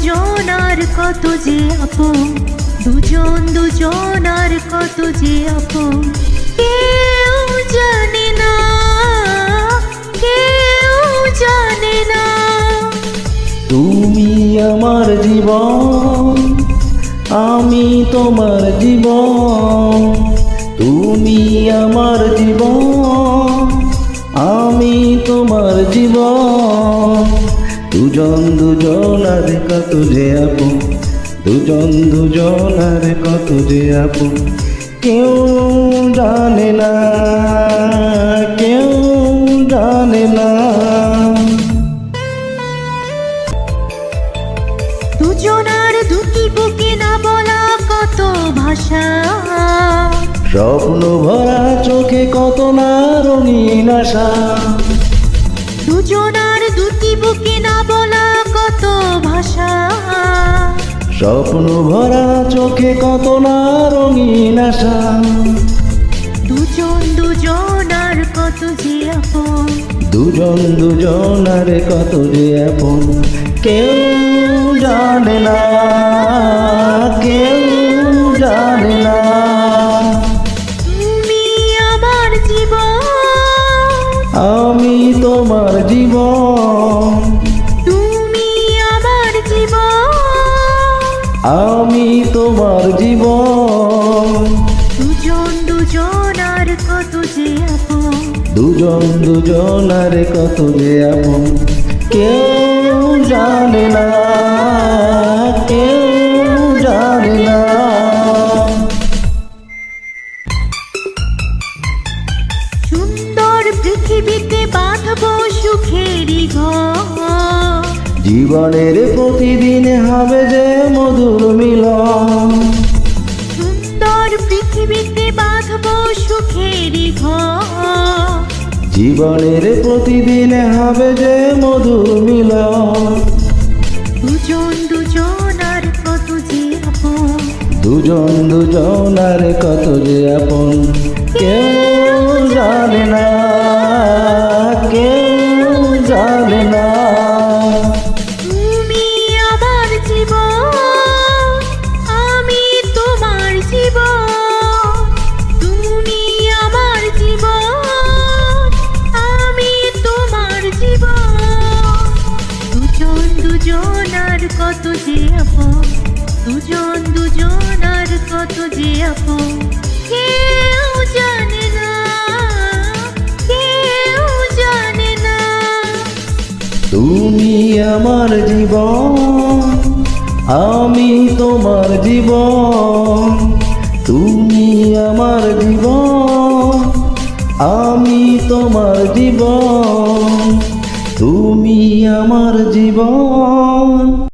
দুজন আর কত যে আপন, দুজন আর কত যে আপন, কেউ জানে না, কেউ জানে না। তুমি আমার জীবন, আমি তোমার জীবন। তুমি আমার জীবন, আমি তোমার জীবন। দুজন আর কত যে আপন, দুজন আর কত যে আপন, কেউ জানে না, কেউ জানে না। দুজন আর দুটি বুকে না বলা কত ভাষা, স্বপ্ন ভরা চোখে কত না রঙিন আশা। দুজন আর দুটি বুকে না বলা কত ভাষা, স্বপ্ন ভরা চোখে কত না রঙিন আশা। দুজন আর কত যে আপন, দুজন আর কত যে আপন, কেউ জানে না, কেউ জানে না। তুমি আমার জীবন, আমি তোমার জীবন। তুমি আমার জীবন, আমি তোমার জীবন। দুজন আর কত যে আপন, দুজন আর কত যে আপন, কেউ জানে না, কেউ জানে না। সুন্দর পৃথিবীতে বাঁধবো সুখেরই ঘর, জীবনের প্রতিদিন হবে যে মধুর মিলন। সুন্দর পৃথিবীতে বাঁধবো সুখেরই ঘর, জীবনের প্রতিদিন হবে যে মধুর মিলন। দুজন আর কত যে আপন, দুজন আর কত যে আপন, কেউ জানে না, কেউ জানে না। তুমি আমার জীবন, আমি তোমার জীবন। তুমি আমার জীবন, আমি তোমার জীবন। দুজন আর কত যে আপন, দুজন আর কত যে আপন, কেউ জানে না, কেউ জানে না। তুমি আমার জীবন, আমি তোমার জীবন। তুমি আমার জীবন, আমি তোমার জীবন। তুমি আমার জীবন।